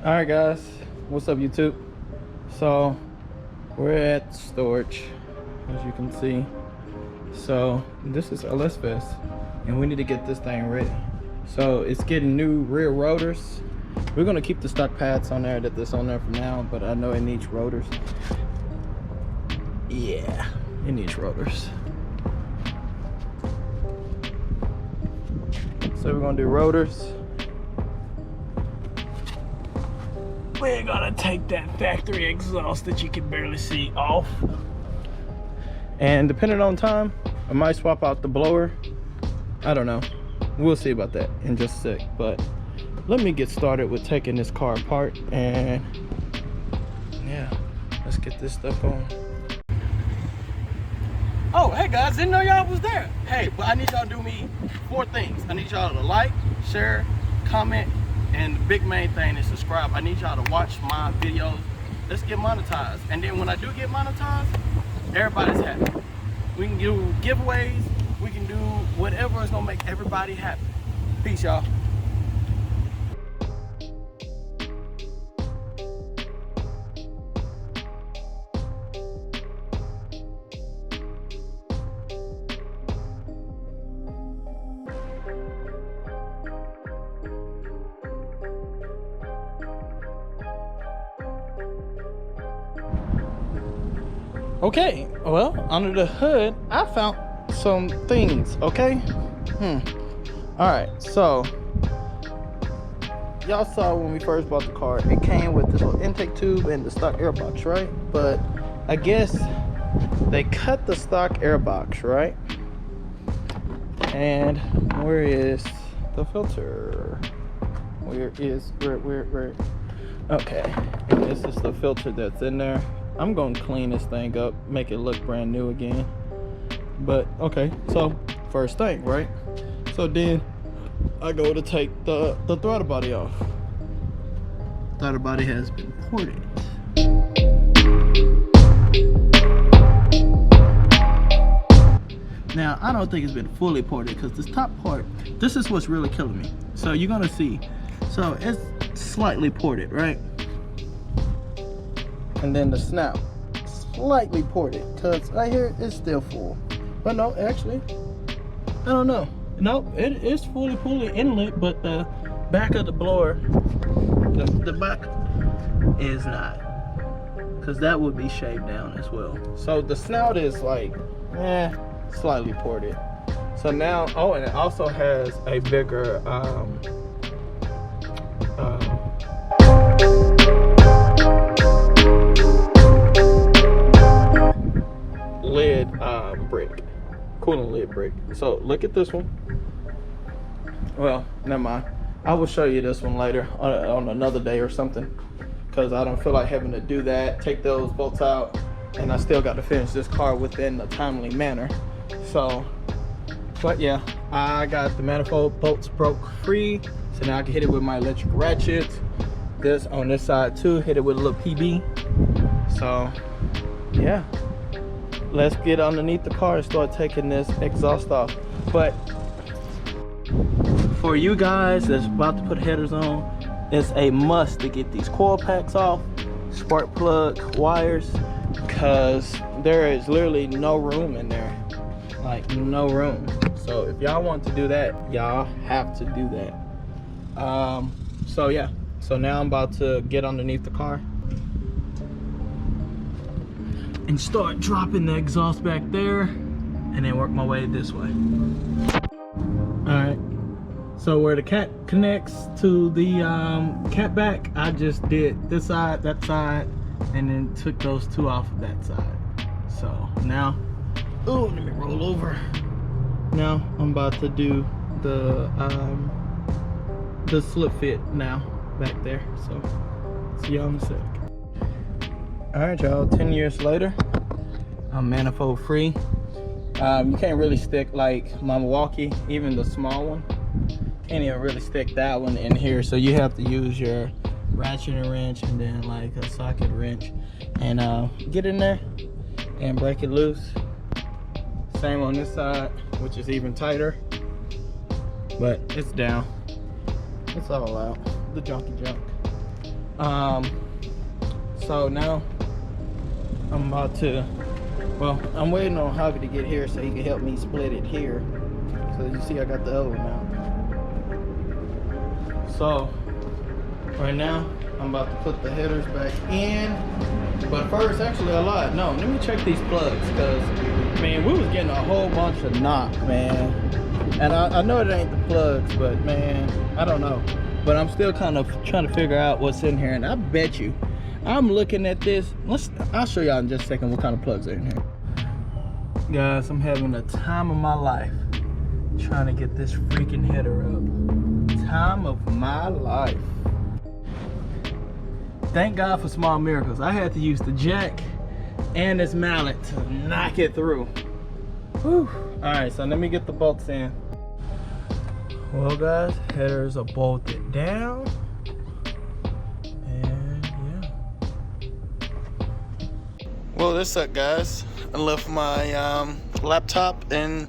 All right, guys, what's up, YouTube? So we're at storage, as you can see. So this is LS Fest, and we need to get this thing ready. So it's getting new rear rotors. We're gonna keep the stock pads on there that's on there for now, but I know it needs rotors. Yeah, it needs rotors. So we're gonna do rotors. We're gonna take that factory exhaust that you can barely see off. And depending on time, I might swap out the blower. I don't know. We'll see about that in just a sec. But let me get started with taking this car apart, and yeah, let's get this stuff on. Oh, hey guys, didn't know y'all was there. Hey, but I need y'all to do me 4 things. I need y'all to like, share, comment, and the big main thing is subscribe. I need y'all to watch my videos. Let's get monetized. And then when I do get monetized, everybody's happy. We can do giveaways. We can do whatever is gonna make everybody happy. Peace, y'all. Okay, well, under the hood, I found some things, okay? All right, so y'all saw when we first bought the car, it came with this little intake tube and the stock air box, right? But I guess they cut the stock air box, right? And where is the filter? Where? Okay, and this is the filter that's in there. I'm gonna clean this thing up, make it look brand new again. But okay, so first thing, right? So then I go to take the throttle body off. Throttle body has been ported. Now I don't think it's been fully ported because this top part, this is what's really killing me. So you're gonna see, so it's slightly ported, right? And then the snout, slightly ported, because right here it's still full. But no, actually, I don't know. No, it is fully inlet, but the back of the blower, the back is not, because that would be shaved down as well. So the snout is like, slightly ported. So now, oh, and it also has a bigger lid brick, coolant lid brick. So look at this one. Well, never mind, I will show you this one later on another day or something, because I don't feel like having to do that, take those bolts out, and I still got to finish this car within a timely manner. So, but yeah, I got the manifold bolts broke free, so now I can hit it with my electric ratchet. This on this side too, hit it with a little PB. So yeah, let's get underneath the car and start taking this exhaust off. But for you guys that's about to put headers on, it's a must to get these coil packs off, spark plug wires, because there is literally no room in there, like no room. So if y'all want to do that, y'all have to do that. So yeah, so now I'm about to get underneath the car and start dropping the exhaust back there, and then work my way this way. All right, so where the cat connects to the cat back, I just did this side, that side, and then took those 2 off of that side. So now, oh, let me roll over. Now I'm about to do the slip fit now back there. So see y'all in a sec. All right, y'all, 10 years later, I'm manifold free. You can't really stick like my Milwaukee, even the small one, can't even really stick that one in here. So you have to use your ratchet and wrench, and then like a socket wrench, and get in there and break it loose. Same on this side, which is even tighter, but it's down. It's all out, the junky junk. So now I'm about to, well, I'm waiting on Javi to get here so he can help me split it here. So you see I got the other one now. So right now I'm about to put the headers back in. But first, actually I lied. No, let me check these plugs, because man, we was getting a whole bunch of knock, man. And I know it ain't the plugs, but man, I don't know. But I'm still kind of trying to figure out what's in here. And I bet you, I'm looking at this. I'll show y'all in just a second what kind of plugs are in here. Guys, I'm having the time of my life trying to get this freaking header up. Time of my life. Thank God for small miracles. I had to use the jack and this mallet to knock it through. Whew. All right, so let me get the bolts in. Well guys, headers are bolted down. And yeah. Well, this up guys. I left my laptop and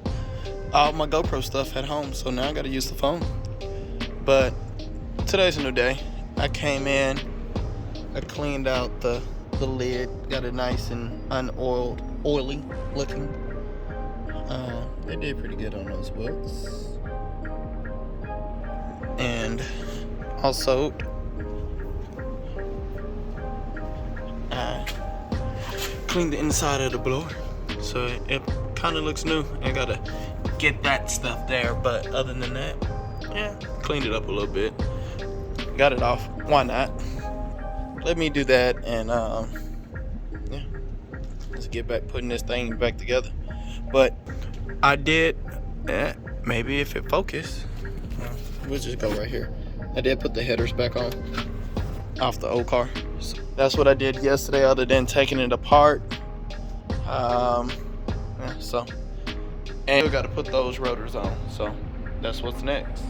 all my GoPro stuff at home, so now I gotta use the phone. But today's a new day. I came in, I cleaned out the lid, got it nice and unoiled, oily looking. They did pretty good on those bolts. And also cleaned the inside of the blower, so it kind of looks new. I gotta get that stuff there, but other than that, yeah, cleaned it up a little bit, got it off. Why not? Let me do that, and yeah, let's get back putting this thing back together. But I did, maybe if it focused, we'll just go right here. I did put the headers back on off the old car. So that's what I did yesterday, other than taking it apart. Yeah, so, and we got to put those rotors on. So that's what's next.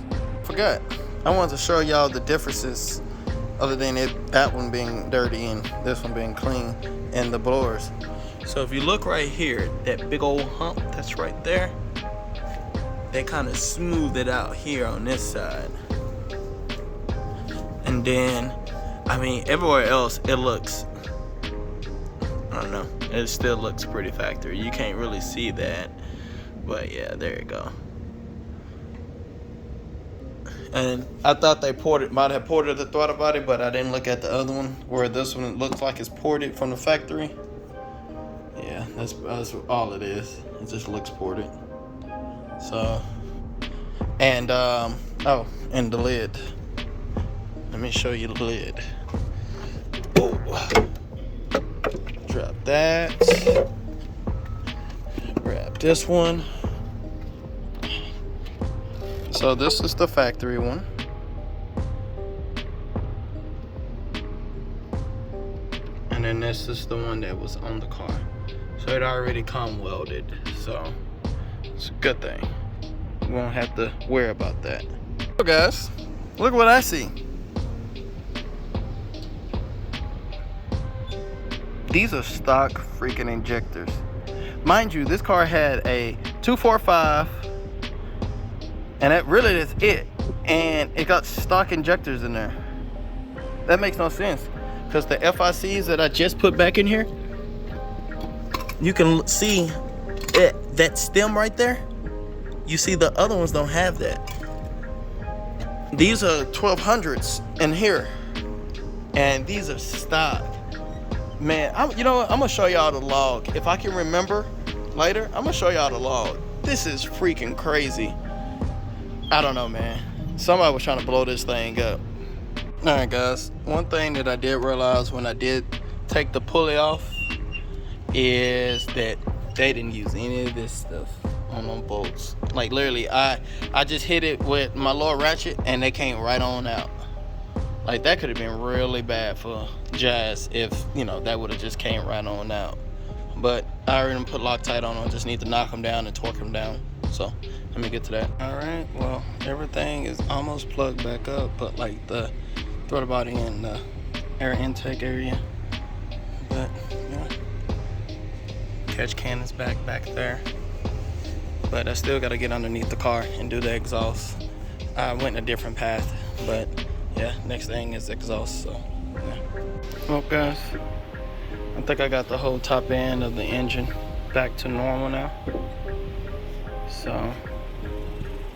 Forgot, I wanted to show y'all the differences, other than that one being dirty and this one being clean, and the blowers. So if you look right here, that big old hump that's right there, they kind of smooth it out here on this side. And then, I mean, everywhere else it looks, I don't know, it still looks pretty factory. You can't really see that, but yeah, there you go. And I thought they might have ported the throttle body, but I didn't look at the other one where this one looks like it's ported from the factory. Yeah, that's all it is. It just looks ported. So, and oh, and the lid. Let me show you the lid. Oh, drop that. Grab this one. So this is the factory one. And then this is the one that was on the car. So it already come welded. So it's a good thing. We won't have to worry about that. So guys, look what I see. These are stock freaking injectors. Mind you, this car had a 245, and that really is it. And it got stock injectors in there. That makes no sense, because the FICs that I just put back in here, you can see that stem right there. You see the other ones don't have that. These are 1200s in here, and these are stock. Man, you know what? I'm gonna show y'all the log. If I can remember later, I'm gonna show y'all the log. This is freaking crazy. I don't know, man. Somebody was trying to blow this thing up. All right, guys. One thing that I did realize when I did take the pulley off is that they didn't use any of this stuff on them bolts. Like literally, I just hit it with my lower ratchet and they came right on out. Like that could have been really bad for Jazz if, you know, that would have just came right on out. But I already put Loctite on them. Just need to knock them down and torque them down. So let me get to that. All right, well, everything is almost plugged back up, but like the throttle body and the air intake area. But yeah, catch can is back there. But I still got to get underneath the car and do the exhaust. I went a different path, but yeah, next thing is exhaust. So Well, guys, I think I got the whole top end of the engine back to normal now. So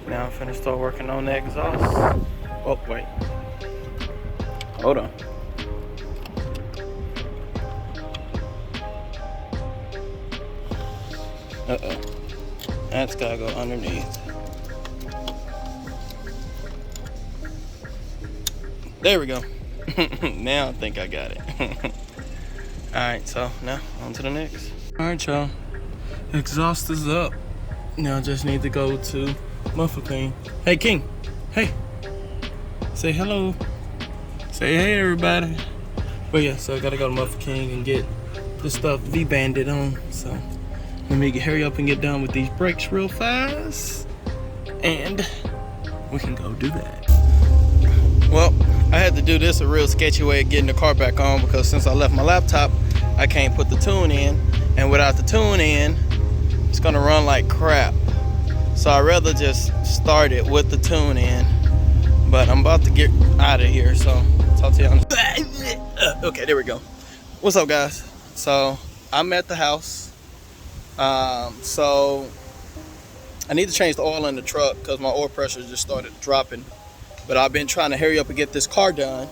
now I'm finna start working on the exhaust. Oh, wait. Hold on. Uh-oh. That's gotta go underneath. There we go. Now I think I got it. Alright, so now on to the next. Alright, y'all. Exhaust is up. Now I just need to go to Muffler Clean. Hey, King. Hey. Say hello. Say hey, everybody. But yeah, so I gotta go to Muffler King and get this stuff V-banded on. So let me hurry up and get done with these brakes real fast. And we can go do that. Well, I had to do this a real sketchy way of getting the car back on, because since I left my laptop, I can't put the tune in. And without the tune in, it's gonna run like crap. So I'd rather just start it with the tune in. But I'm about to get out of here, so talk to y'all. Okay, there we go. What's up, guys? So I'm at the house. So I need to change the oil in the truck because my oil pressure just started dropping. But I've been trying to hurry up and get this car done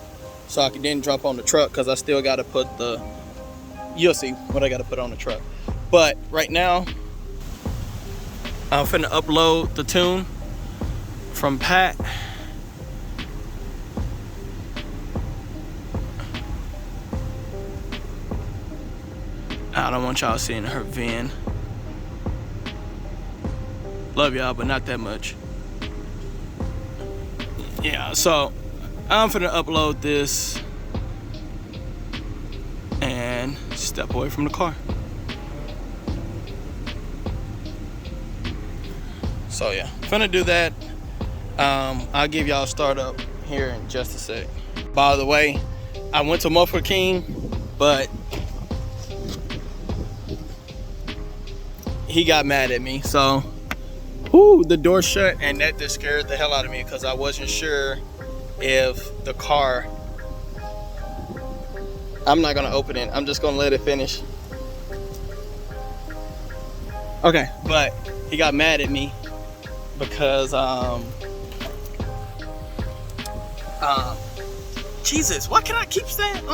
so I can then drop on the truck, because I still got to put the, you'll see what I got to put on the truck. But right now, I'm finna upload the tune from Pat. I don't want y'all seeing her VIN. Love y'all, but not that much. Yeah, so I'm finna upload this and step away from the car. So yeah, finna do that. I'll give y'all a start up here in just a sec. By the way, I went to Muffler King, but he got mad at me. So the door shut, and that just scared the hell out of me, because I wasn't sure if the car, I'm not gonna open it, I'm just gonna let it finish. Okay, but he got mad at me because Jesus, why can I keep saying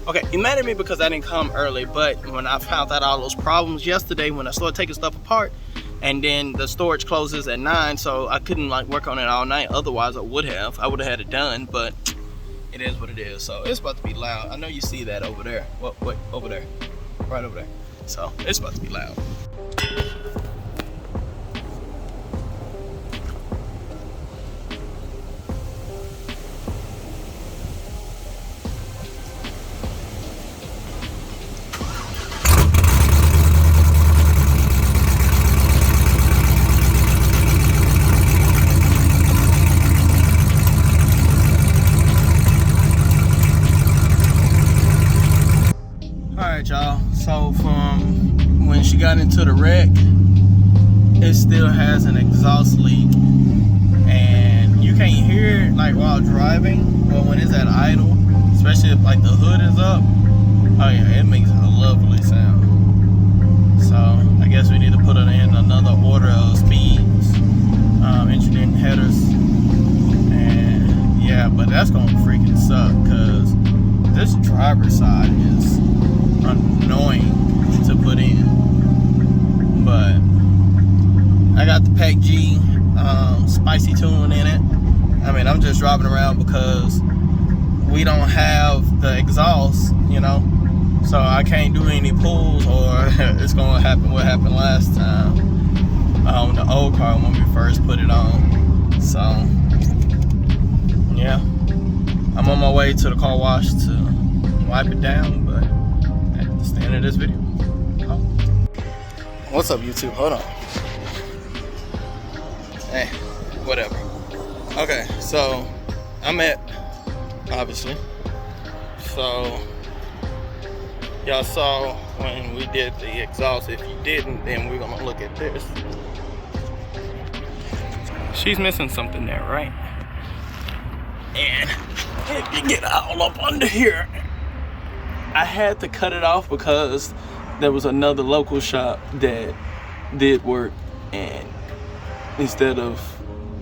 okay, he mad at me because I didn't come early. But when I found out all those problems yesterday, when I started taking stuff apart, and then the storage closes at 9, so I couldn't like work on it all night. Otherwise I would have had it done, but it is what it is. So it's about to be loud. I know you see that over there. What over there, right over there. So it's about to be loud. Y'all, so from when she got into the wreck, it still has an exhaust leak, and you can't hear it like while driving, but when it's at idle, especially if like the hood is up, oh yeah, it makes a lovely sound. So I guess we need to put it in another order of speeds, engine and headers, and yeah, but that's gonna freaking suck, because this driver's side is annoying to put in. But I got the Pack G spicy tune in it. I mean, I'm just driving around because we don't have the exhaust, you know, so I can't do any pulls, or it's gonna happen what happened last time on the old car when we first put it on. So yeah, I'm on my way to the car wash to wipe it down, but that's the end of this video. Oh. What's up, YouTube? Hold on. Hey, whatever. Okay, so I'm at, obviously. So y'all saw when we did the exhaust. If you didn't, then we're gonna look at this. She's missing something there, right? And if you get all up under here, I had to cut it off because there was another local shop that did work, and instead of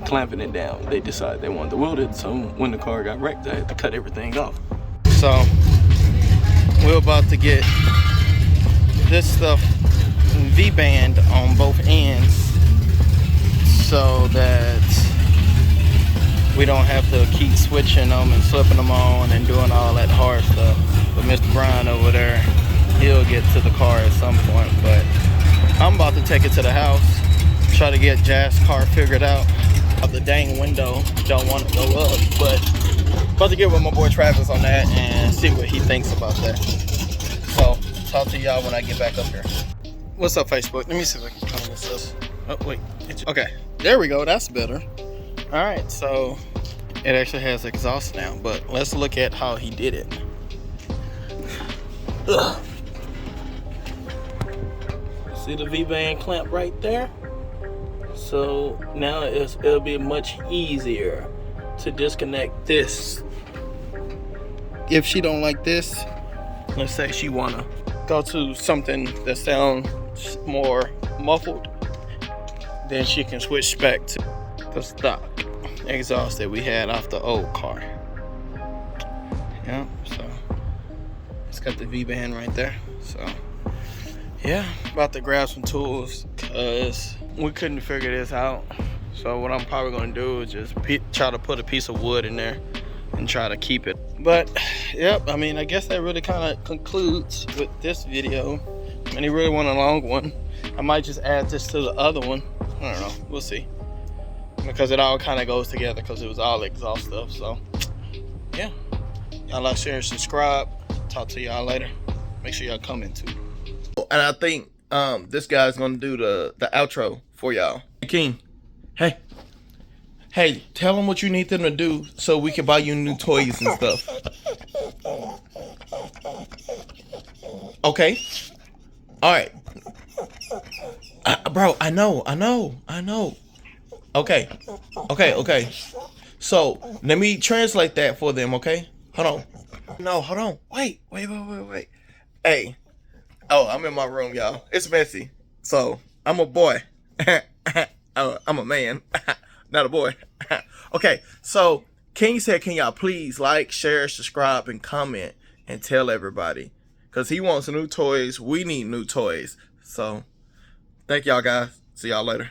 clamping it down, they decided they wanted to weld it. So when the car got wrecked, I had to cut everything off. So we're about to get this stuff V-band on both ends so that we don't have to keep switching them and slipping them on and doing all that hard stuff. But Mr. Brian over there, he'll get to the car at some point. But I'm about to take it to the house, try to get Jazz's car figured out. The dang window don't want to go up, but about to get with my boy Travis on that and see what he thinks about that. So talk to y'all when I get back up here. What's up, Facebook? Let me see if I can turn this up. Oh wait, okay, there we go. That's better. All right, so it actually has exhaust now, but let's look at how he did it. Ugh. See the V-band clamp right there? So now it'll be much easier to disconnect this. If she don't like this, let's say she wanna go to something that sounds more muffled, then she can switch back to the stock exhaust that we had off the old car. Yeah, so it's got the V-band right there. So yeah, about to grab some tools because we couldn't figure this out. So what I'm probably gonna do is just try to put a piece of wood in there and try to keep it. But yep, I mean, I guess that really kind of concludes with this video. And he really want a long one. I might just add this to the other one. I don't know, we'll see. Because it all kind of goes together because it was all exhaust stuff. So yeah, y'all like, share, and subscribe. Talk to y'all later. Make sure y'all comment too. And I think this guy's gonna do the outro for y'all. King, hey, tell them what you need them to do so we can buy you new toys and stuff. Okay, all right, bro. I know. Okay. So let me translate that for them. Okay, hold on. No, hold on. Wait. Hey. Oh, I'm in my room, y'all. It's messy. So, I'm a boy. I'm a man. Not a boy. Okay, so King said, can y'all please like, share, subscribe, and comment and tell everybody. Because he wants new toys. We need new toys. So, thank y'all, guys. See y'all later.